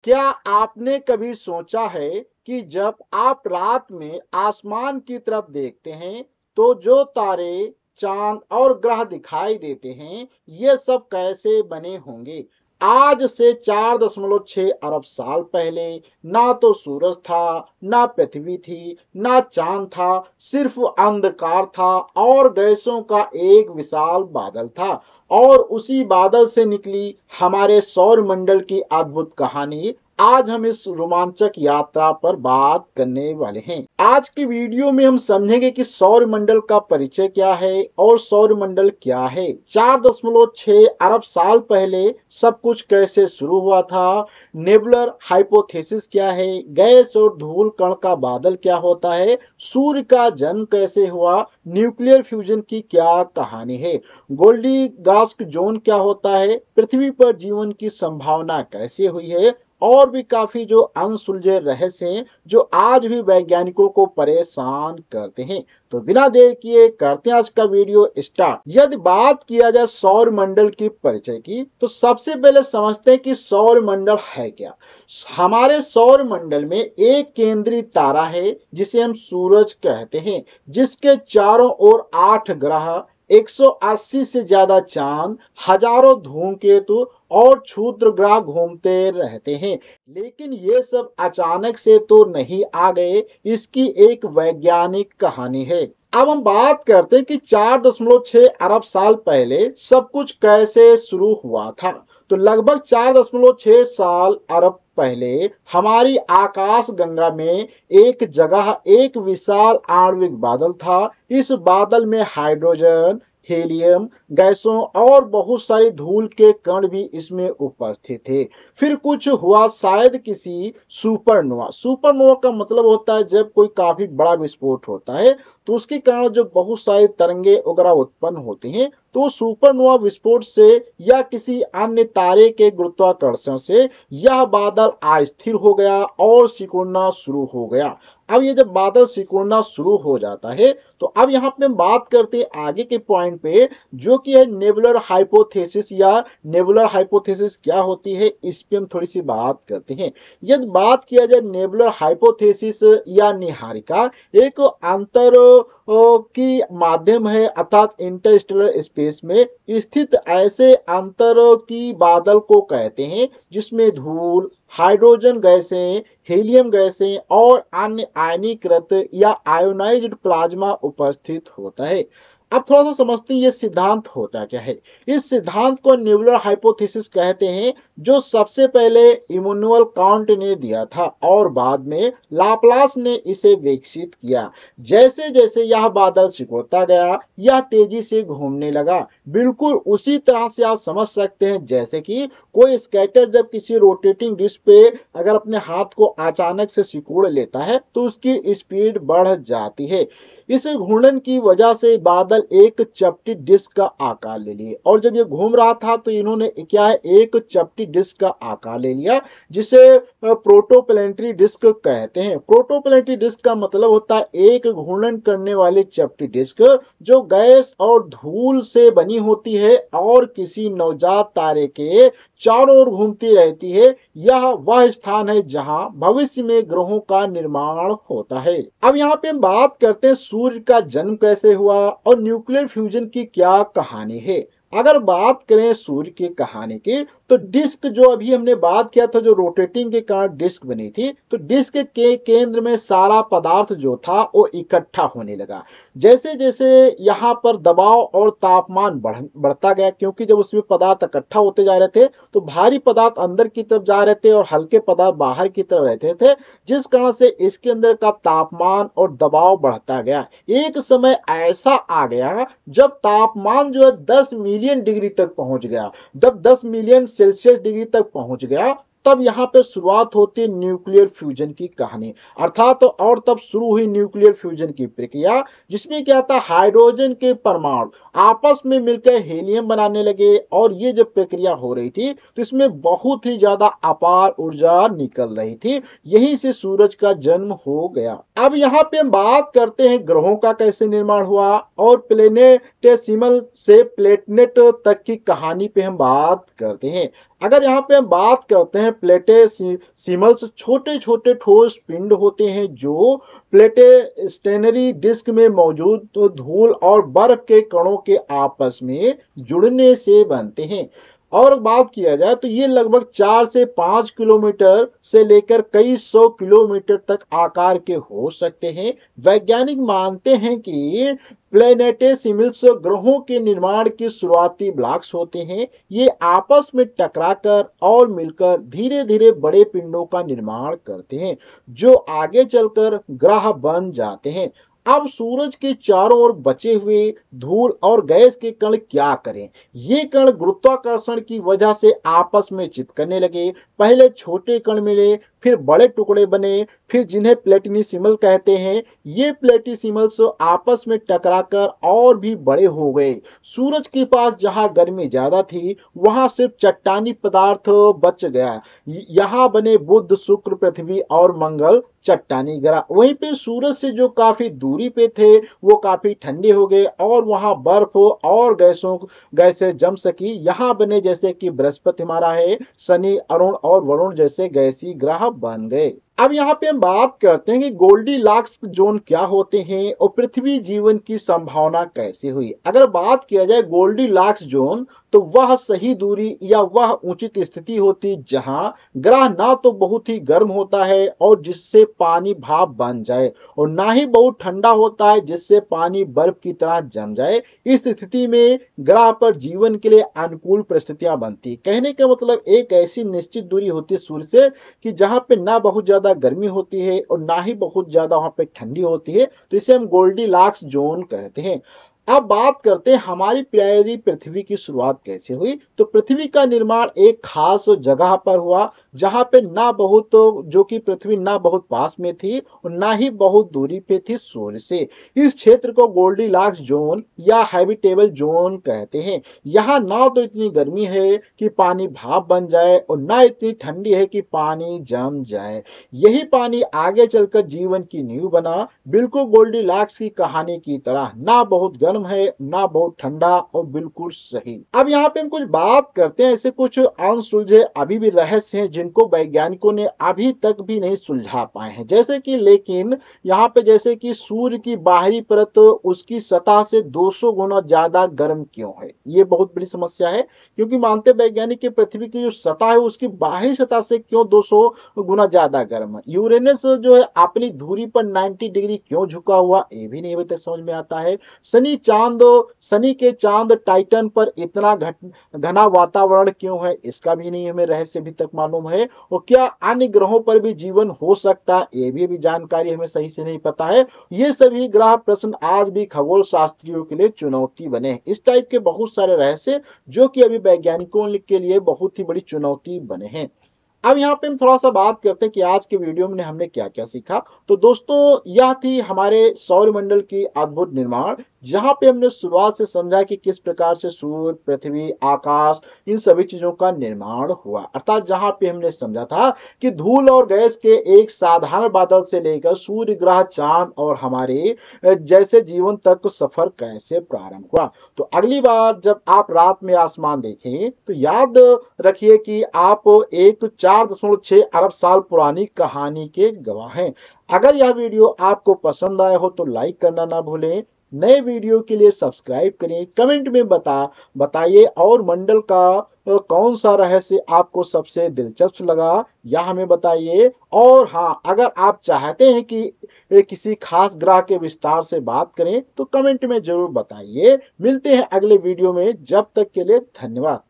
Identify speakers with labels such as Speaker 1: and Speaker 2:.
Speaker 1: क्या आपने कभी सोचा है कि जब आप रात में आसमान की तरफ देखते हैं तो जो तारे, चांद और ग्रह दिखाई देते हैं, ये सब कैसे बने होंगे? आज से 4.6 अरब साल पहले ना तो सूरज था, ना पृथ्वी थी, ना चांद था, सिर्फ अंधकार था और गैसों का एक विशाल बादल था। और उसी बादल से निकली हमारे सौर मंडल की अद्भुत कहानी आज हम इस रोमांचक यात्रा पर बात करने वाले हैं। आज की वीडियो में हम समझेंगे कि सौर मंडल का परिचय क्या है और सौर मंडल क्या है, 4.6 अरब साल पहले सब कुछ कैसे शुरू हुआ था, नेबुलर हाइपोथेसिस क्या है, गैस और धूल कण का बादल क्या होता है, सूर्य का जन्म कैसे हुआ, न्यूक्लियर फ्यूजन की क्या कहानी है, गोल्डी गास्क जोन क्या होता है, पृथ्वी पर जीवन की संभावना कैसे हुई है और भी काफी जो अनसुलझे रहस्य हैं जो आज भी वैज्ञानिकों को परेशान करते हैं। तो बिना देर किए करते हैं आज का वीडियो स्टार्ट। यदि बात किया जाए सौर मंडल की परिचय की तो सबसे पहले समझते हैं कि सौर मंडल है क्या। हमारे सौर मंडल में एक केंद्रीय तारा है जिसे हम सूरज कहते हैं, जिसके चारों ओर 8 ग्रह, 180 से ज्यादा चांद, हजारों धूमकेतु और क्षुद्र ग्रह घूमते रहते हैं। लेकिन ये सब अचानक से तो नहीं आ गए, इसकी एक वैज्ञानिक कहानी है। अब हम बात करते हैं कि 4.6 अरब साल पहले सब कुछ कैसे शुरू हुआ था। तो लगभग 4.6 साल अरब पहले हमारी आकाश गंगा में एक जगह एक विशाल आणविक बादल था। इस बादल में हाइड्रोजन, हीलियम गैसों और बहुत सारी धूल के कण भी इसमें उपस्थित थे। फिर कुछ हुआ, शायद किसी सुपरनोवा। सुपरनोवा का मतलब होता है जब कोई काफी बड़ा विस्फोट होता है तो उसके कारण जो बहुत सारी तरंगे वगैरह उत्पन्न होती हैं, तो सुपरनोवा विस्फोट से या किसी अन्य तारे के गुरुत्वाकर्षण से यह बादल अस्थिर हो गया और सिकुड़ना शुरू हो गया। अब ये जब बादल सिकुड़ना शुरू हो जाता है तो अब यहाँ पे हम बात करते हैं आगे के पॉइंट पे, जो कि है नेबुलर हाइपोथेसिस या नेबुलर हाइपोथेसिस क्या होती है, इस पे हम थोड़ी सी बात करते हैं। यदि बात किया जाए नेबुलर हाइपोथेसिस या निहारिका, एक अंतर की माध्यम है अर्थात इंटरस्टेलर स्पेस में स्थित ऐसे अंतर की बादल को कहते हैं जिसमें धूल, हाइड्रोजन गैसें, हीलियम गैसें और अन्य आयनीकृत या आयोनाइज्ड प्लाज्मा उपस्थित होता है। अब थोड़ा सा समझते हैं ये सिद्धांत होता क्या है। इस सिद्धांत को नेबुलर हाइपोथेसिस कहते हैं, जो सबसे पहले इमैनुअल कांट ने दिया था और बाद में लाप्लास ने इसे विकसित किया। जैसे जैसे यह बादल सिकुड़ता गया यह तेजी से घूमने लगा। बिल्कुल उसी तरह से आप समझ सकते हैं जैसे कि कोई स्केटर जब किसी रोटेटिंग डिस्क पे अगर अपने हाथ को अचानक से सिकुड़ लेता है तो उसकी स्पीड बढ़ जाती है। इस घूर्णन की वजह से बादल एक चपटी डिस्क का आकार ले लिए और जब ये घूम रहा था तो इन्होंने क्या है, एक चपटी डिस्क का आकार ले लिया जिसे प्रोटोप्लैनेटरी डिस्क कहते हैं। प्रोटोप्लैनेटरी डिस्क का मतलब होता है एक घूर्णन करने वाली चपटी डिस्क जो गैस और धूल से बनी होती है और किसी नवजात तारे के चारों ओर घूमती रहती है। यह वह स्थान है जहां भविष्य में ग्रहों का निर्माण होता है। अब यहाँ पे हम बात करते हैं सूर्य का जन्म कैसे हुआ और न्यूक्लियर फ्यूजन की क्या कहानी है। अगर बात करें सूर्य की कहानी की तो डिस्क जो अभी हमने बात किया था, जो रोटेटिंग के कारण डिस्क बनी थी, तो डिस्क के केंद्र में सारा पदार्थ जो था वो इकट्ठा होने लगा। जैसे जैसे यहाँ पर दबाव और तापमान बढ़ता गया, क्योंकि जब उसमें पदार्थ इकट्ठा होते जा रहे थे तो भारी पदार्थ अंदर की तरफ जा रहे थे और हल्के पदार्थ बाहर की तरफ रहते थे, जिस कारण से इसके अंदर का तापमान और दबाव बढ़ता गया। एक समय ऐसा आ गया जब तापमान जो है 10 मिलियन डिग्री तक पहुंच गया। जब 10 मिलियन सेल्सियस डिग्री तक पहुंच गया तब यहाँ पे शुरुआत होती है न्यूक्लियर फ्यूजन की कहानी, अर्थात और तब शुरू हुई न्यूक्लियर फ्यूजन की प्रक्रिया, जिसमें क्या था, हाइड्रोजन के परमाणु आपस में मिलकर हीलियम बनाने लगे और ये जब प्रक्रिया हो रही थी तो इसमें बहुत ही ज्यादा अपार ऊर्जा निकल रही थी। यहीं से सूरज का जन्म हो गया। अब यहाँ पे हम बात करते हैं ग्रहों का कैसे निर्माण हुआ और प्लेनेटेसिमल से प्लेटनेट तक की कहानी पे हम बात करते हैं। अगर यहाँ पे हम बात करते हैं प्लेटेसिमल्स, छोटे छोटे ठोस पिंड होते हैं जो प्लेटेस्टेनरी डिस्क में मौजूद धूल और बर्फ के कणों के आपस में जुड़ने से बनते हैं। और बात किया जाए तो ये लगभग 4 से 5 किलोमीटर से लेकर कई 100 किलोमीटर तक आकार के हो सकते हैं। वैज्ञानिक मानते हैं कि प्लेनेटेसिमल्स ग्रहों के निर्माण के शुरुआती ब्लॉक्स होते हैं। ये आपस में टकराकर और मिलकर धीरे धीरे बड़े पिंडों का निर्माण करते हैं जो आगे चलकर ग्रह बन जाते हैं। अब सूरज के चारों ओर बचे हुए धूल और गैस के कण क्या करें? ये कण गुरुत्वाकर्षण की वजह से आपस में चिपकने लगे। पहले छोटे कण मिले, फिर बड़े टुकड़े बने, फिर जिन्हें प्लेटिसिमल कहते हैं। ये प्लेटिसिमल्स आपस में टकराकर और भी बड़े हो गए। सूरज के पास जहां गर्मी ज्यादा थी वहां सिर्फ चट्टानी पदार्थ बच गया। यहाँ बने बुध, शुक्र, पृथ्वी और मंगल चट्टानी ग्रह। वहीं पे सूरज से जो काफी दूरी पे थे वो काफी ठंडे हो गए और वहां बर्फ और गैसें जम सकी। यहाँ बने जैसे कि बृहस्पति हमारा है, शनि, अरुण और वरुण जैसे गैसीय ग्रह बन गए। अब यहाँ पे हम बात करते हैं कि गोल्डीलॉक्स जोन क्या होते हैं और पृथ्वी जीवन की संभावना कैसे हुई। अगर बात किया जाए गोल्डीलॉक्स जोन तो वह सही दूरी या वह उचित स्थिति होती जहां ग्रह ना तो बहुत ही गर्म होता है और जिससे पानी भाप बन जाए और ना ही बहुत ठंडा होता है जिससे पानी बर्फ की तरह जम जाए। इस स्थिति में ग्रह पर जीवन के लिए अनुकूल परिस्थितियां बनती। कहने का मतलब एक ऐसी निश्चित दूरी होती है सूर्य से कि जहां पे ना बहुत ज्यादा गर्मी होती है और ना ही बहुत ज्यादा वहां पे ठंडी होती है, तो इसे हम गोल्डीलॉक्स जोन कहते हैं। अब बात करते हैं हमारी प्यारी पृथ्वी की शुरुआत कैसे हुई। तो पृथ्वी का निर्माण एक खास जगह पर हुआ जहां पे ना बहुत जो कि पृथ्वी ना बहुत पास में थी और ना ही बहुत दूरी पे थी सूर्य से। इस क्षेत्र को गोल्डीलॉक्स जोन या हैबिटेबल जोन कहते हैं। यहाँ ना तो इतनी गर्मी है कि पानी भाप बन जाए और ना इतनी ठंडी है कि पानी जम जाए। यही पानी आगे चलकर जीवन की नींव बना, बिल्कुल गोल्डीलॉक्स की कहानी की तरह, ना बहुत गर्म है ना बहुत ठंडा और बिल्कुल सही। अब यहाँ पे हम कुछ बात करते हैं ऐसे कुछ अनसुलझे अभी भी रहस्य हैं जिनको वैज्ञानिकों ने अभी तक भी नहीं सुलझा पाए हैं। जैसे कि लेकिन यहाँ पे जैसे कि सूर्य की बाहरी परत उसकी सतह से 200 गुना ज्यादा गर्म क्यों है? ये बहुत बड़ी समस्या है क्योंकि मानते वैज्ञानिक की पृथ्वी की जो सतह है उसकी बाहरी सतह से क्यों 200 गुना ज्यादा गर्म है। यूरेनस जो है अपनी धुरी पर 90 डिग्री क्यों झुका हुआ, ये भी नहीं अभी तक समझ में आता है। शनि के चांद टाइटन पर इतना घना वातावरण क्यों है, इसका भी नहीं हमें रहस्य अभी तक मालूम है। और क्या अन्य ग्रहों पर भी जीवन हो सकता है, ये भी जानकारी हमें सही से नहीं पता है। ये सभी ग्रह प्रश्न आज भी खगोल शास्त्रियों के लिए चुनौती बने। इस टाइप के बहुत सारे रहस्य जो कि अभी वैज्ञानिकों के लिए बहुत ही बड़ी चुनौती बने हैं। अब यहाँ पे हम थोड़ा सा बात करते हैं कि आज के वीडियो में हमने क्या क्या सीखा। तो दोस्तों यह थी हमारे सौरमंडल की अद्भुत निर्माण, जहां पे हमने शुरुआत से समझा कि किस प्रकार से सूर्य, पृथ्वी, आकाश इन सभी चीजों का निर्माण हुआ। अर्थात जहां पे हमने समझा था कि धूल और गैस के एक साधारण बादल से लेकर सूर्य, ग्रह, चांद और हमारे जैसे जीवन तक सफर कैसे प्रारंभ हुआ। तो अगली बार जब आप रात में आसमान देखें तो याद रखिए कि आप एक 4.6 अरब साल पुरानी कहानी के गवाह हैं। अगर यह वीडियो आपको पसंद आया हो तो लाइक करना ना भूलें। नए वीडियो के लिए सब्सक्राइब करें। कमेंट में बताइए और मंडल का कौन सा रहस्य आपको सबसे दिलचस्प लगा या हमें बताइए। और हाँ, अगर आप चाहते हैं कि किसी खास ग्रह के विस्तार से बात करें तो कमेंट में जरूर बताइए। मिलते हैं अगले वीडियो में, जब तक के लिए धन्यवाद।